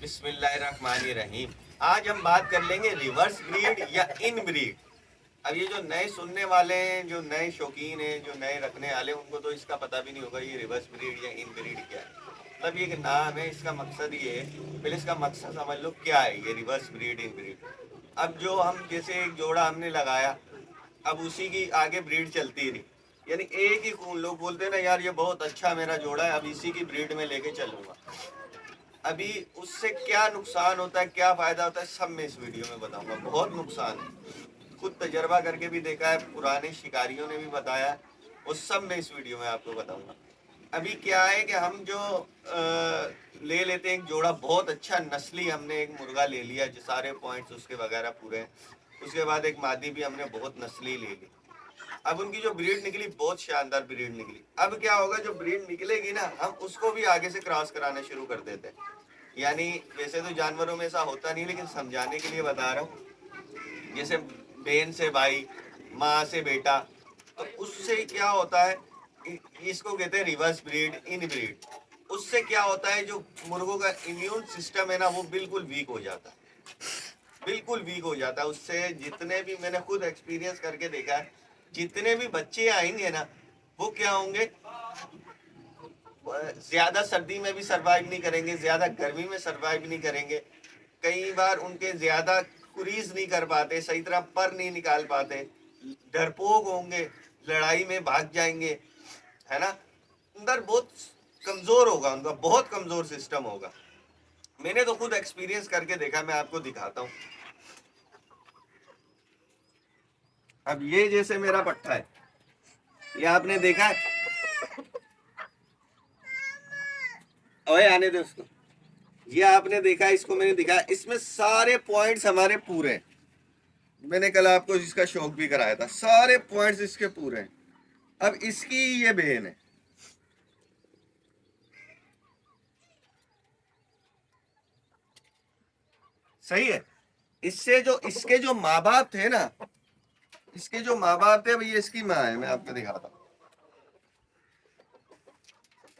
बिस्मिल्लाहिर्रहमानिर्रहीम। आज हम बात कर लेंगे रिवर्स ब्रीड या इन ब्रीड। अब ये जो नए सुनने वाले हैं, जो नए शौकीन हैं, जो नए रखने वाले हैं, उनको तो इसका पता भी नहीं होगा ये रिवर्स ब्रीड या इन ब्रीड क्या है। मतलब ये एक नाम है, इसका मकसद ये है, पहले इसका मकसद समझ लो क्या है ये रिवर्स ब्रीड इन ब्रीड। अब जो हम जैसे एक जोड़ा हमने लगाया, अब उसी की आगे ब्रीड चलती रही, यानी एक ही लोग बोलते हैं ना यार ये बहुत अच्छा मेरा जोड़ा है, अब इसी की ब्रीड में लेके चलूंगा। अभी उससे क्या नुकसान होता है, क्या फायदा होता है, सब मैं इस वीडियो में बताऊंगा। बहुत नुकसान है, खुद तजर्बा करके भी देखा है, पुराने शिकारियों ने भी बताया है, वो सब मैं इस वीडियो में आपको बताऊंगा। अभी क्या है कि हम जो ले लेते हैं एक जोड़ा बहुत अच्छा नस्ली, हमने एक मुर्गा ले लिया जो सारे पॉइंट्स उसके वगैरह पूरे हैं, उसके बाद एक मादी भी हमने बहुत नस्ली ले ली। अब उनकी जो ब्रीड निकली बहुत शानदार ब्रीड निकली। अब क्या होगा, जो ब्रीड निकलेगी ना, हम उसको भी आगे से क्रॉस कराना शुरू कर देते हैं। यानी वैसे तो जानवरों में ऐसा होता नहीं, लेकिन समझाने के लिए बता रहा हूँ। जैसे बहन से भाई, माँ से बेटा, तो उससे क्या होता है, इसको कहते हैं रिवर्स ब्रीड इन ब्रीड। उससे क्या होता है, जो मुर्गों का इम्यून सिस्टम है ना, वो बिल्कुल वीक हो जाता है, बिल्कुल वीक हो जाता है उससे। जितने भी मैंने खुद एक्सपीरियंस करके देखा है, जितने भी बच्चे आएंगे ना, वो क्या होंगे, ज्यादा सर्दी में भी सरवाइव नहीं करेंगे, ज्यादा गर्मी में सरवाइव नहीं करेंगे। कई बार उनके ज्यादा कुरीज नहीं कर पाते, सही तरह पर नहीं निकाल पाते, डरपोक होंगे, लड़ाई में भाग जाएंगे, है ना। अंदर बहुत कमजोर होगा उनका, बहुत कमजोर सिस्टम होगा। मैंने तो खुद एक्सपीरियंस करके देखा, मैं आपको दिखाता हूँ। अब ये जैसे मेरा पट्टा है, ये आपने देखा है, ओए आने दो उसको। ये आपने देखा, इसको मैंने दिखाया, इसमें सारे पॉइंट्स हमारे पूरे हैं। मैंने कल आपको इसका शौक भी कराया था, सारे पॉइंट्स इसके पूरे हैं। अब इसकी ये बहन है, सही है। इससे जो इसके जो माँ बाप थे ना, इसके जो माँ बाप थे, अब ये इसकी माँ है, मैं आपको दिखाता हूँ।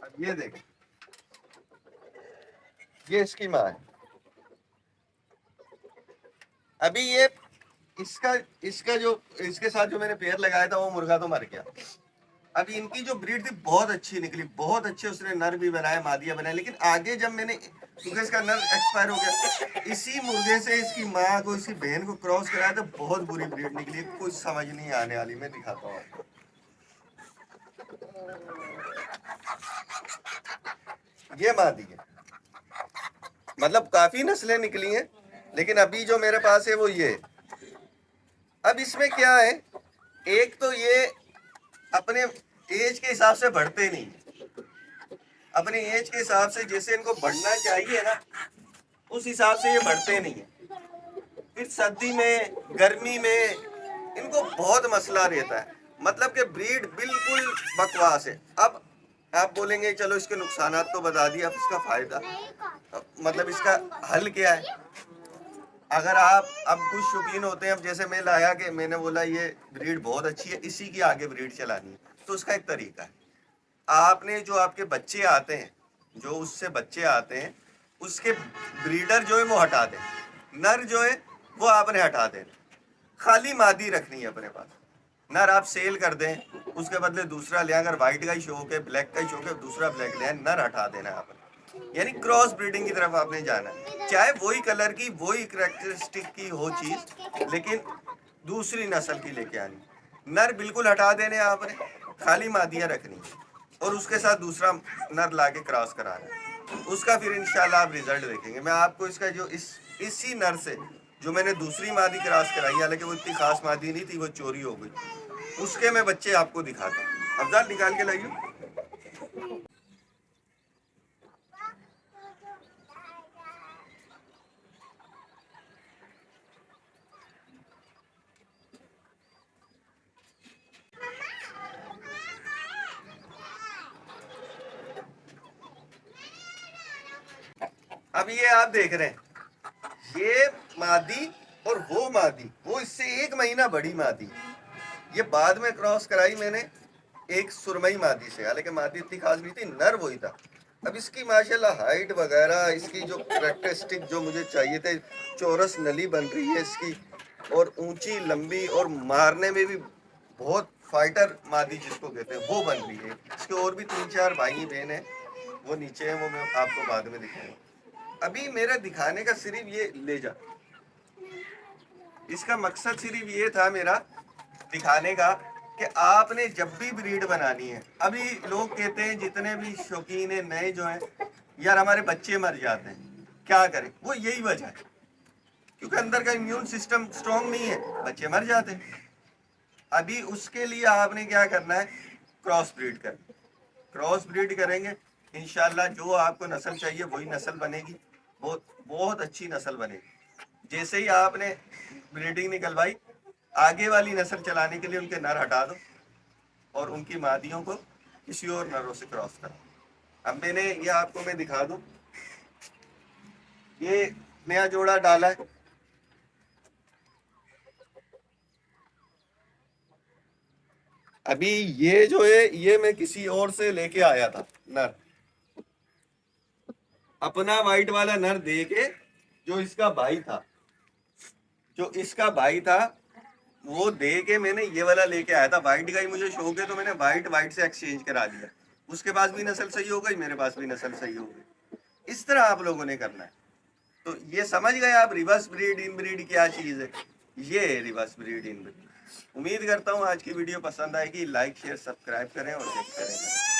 अब ये देख, ये इसकी माँ है। अभी ये इसका इसका जो इसके साथ जो मैंने पेयर लगाया था, वो मुर्गा तो मर गया। अब इनकी जो ब्रीड थी बहुत अच्छी निकली, बहुत अच्छे उसने नर भी बनाए, मादिया बनाए। लेकिन आगे जब मैंने, क्योंकि इसका नर एक्सपायर हो गया, इसी मुर्गे से इसकी माँ को, इसकी बहन को क्रॉस कराया तो बहुत बुरी ब्रीड निकली, कुछ समझ नहीं आने वाली। मैं दिखाता हूँ आपको, ये मादी है, मतलब काफी नस्लें निकली हैं, लेकिन अभी जो मेरे पास है वो ये है। अब इसमें क्या है, एक तो ये अपने एज के हिसाब से बढ़ते नहीं, अपने एज के हिसाब से जैसे इनको बढ़ना चाहिए ना, उस हिसाब से ये बढ़ते नहीं है। फिर सर्दी में, गर्मी में इनको बहुत मसला रहता है, मतलब कि ब्रीड बिल्कुल बकवास है। अब आप बोलेंगे चलो इसके नुकसान तो बता दिया, अब इसका फायदा, मतलब इसका हल क्या है। अगर आप अब कुछ शौकीन होते हैं, अब जैसे मैं लाया कि मैंने बोला ये ब्रीड बहुत अच्छी है, इसी की आगे ब्रीड चलानी है, तो उसका एक तरीका है। आपने जो आपके बच्चे आते हैं, जो उससे बच्चे आते हैं, उसके ब्रीडर जो है वो हटा दें, नर जो है वो आपने हटा दें, खाली मादी रखनी है अपने पास। नर आप सेल कर दें, उसके बदले दूसरा ले, अगर व्हाइट का ही शौक है, ब्लैक का ही शौक है, दूसरा ब्लैक ले, नर हटा देना है आपने। यानी क्रॉस ब्रीडिंग की तरफ आपने जाना है, चाहे वही कलर की, वही करेक्टरिस्टिक की हो चीज, लेकिन दूसरी नस्ल की लेके आनी। नर बिल्कुल हटा देने आपने, खाली मादियाँ रखनी, और उसके साथ दूसरा नर लाके क्रॉस कराना है। उसका फिर इंशाल्लाह आप रिजल्ट देखेंगे। मैं आपको इसका जो इसी नर से जो मैंने दूसरी मादी क्रॉस कराई, हालांकि वो इतनी खास मादी नहीं थी, वो चोरी हो गई, उसके मैं बच्चे आपको दिखाता हूँ। अफजाल निकाल के लाइए। अब ये आप देख रहे हैं, ये मादी और वो मादी, वो इससे 1 महीना बड़ी मादी, ये बाद में क्रॉस कराई मैंने एक सुरमई मादी से, हालांकि मादी इतनी खास नहीं थी, नर वही था। اب اس کی ماشاءاللہ ہائٹ وغیرہ، اس کی جو کریکٹرسٹک جو مجھے چاہیے تھے، چورس نلی بن رہی ہے اس کی، اور اونچی لمبی، اور مارنے میں بھی بہت فائٹر مادی جس کو کہتے ہیں وہ بن رہی ہے. اس کے اور بھی 3-4 بھائی بہن ہیں، وہ نیچے ہیں، وہ میں آپ کو بعد میں دکھاؤں گا. ابھی میرا دکھانے کا صرف یہ لے جا، اس کا مقصد صرف یہ تھا میرا دکھانے کا کہ آپ نے جب بھی بریڈ بنانی ہے. ابھی لوگ کہتے ہیں جتنے بھی شوقین ہیں نئے جو ہیں، یار ہمارے بچے مر جاتے ہیں، کیا کریں؟ وہ یہی وجہ ہے کیونکہ اندر کا امیون سسٹم سٹرونگ نہیں ہے، بچے مر جاتے ہیں. ابھی اس کے لیے آپ نے کیا کرنا ہے؟ کراس بریڈ کرنا. کراس بریڈ کریں گے انشاءاللہ جو آپ کو نسل چاہیے وہی نسل بنے گی، بہت اچھی نسل بنے گی. جیسے ہی آپ نے بریڈنگ نکلوائی، آگے والی نسل چلانے کے لیے ان کے نر ہٹا دو اور ان کی مادیوں کو کسی اور نروں سے کراس کرو. اب میں نے یہ آپ کو میں دکھا دوں، یہ نیا جوڑا ڈالا ہے. ابھی یہ جو ہے یہ میں کسی اور سے لے کے آیا تھا نر، اپنا وائٹ والا نر دے کے، جو اس کا بھائی تھا، وہ دے کے میں نے یہ والا لے کے آیا تھا. وائٹ کا ہی مجھے شوق ہے تو میں نے وائٹ سے ایکسچینج کرا دیا. اس کے پاس بھی نسل صحیح ہو گئی، میرے پاس بھی نسل صحیح ہو گئی. اس طرح آپ لوگوں نے کرنا ہے. تو یہ سمجھ گئے آپ ریورس بریڈ ان بریڈ کیا چیز ہے؟ یہ ہے ریورس بریڈ ان بریڈ. امید کرتا ہوں آج کی ویڈیو پسند آئے گی. لائک شیئر سبسکرائب کریں اور دیکھتے رہیں.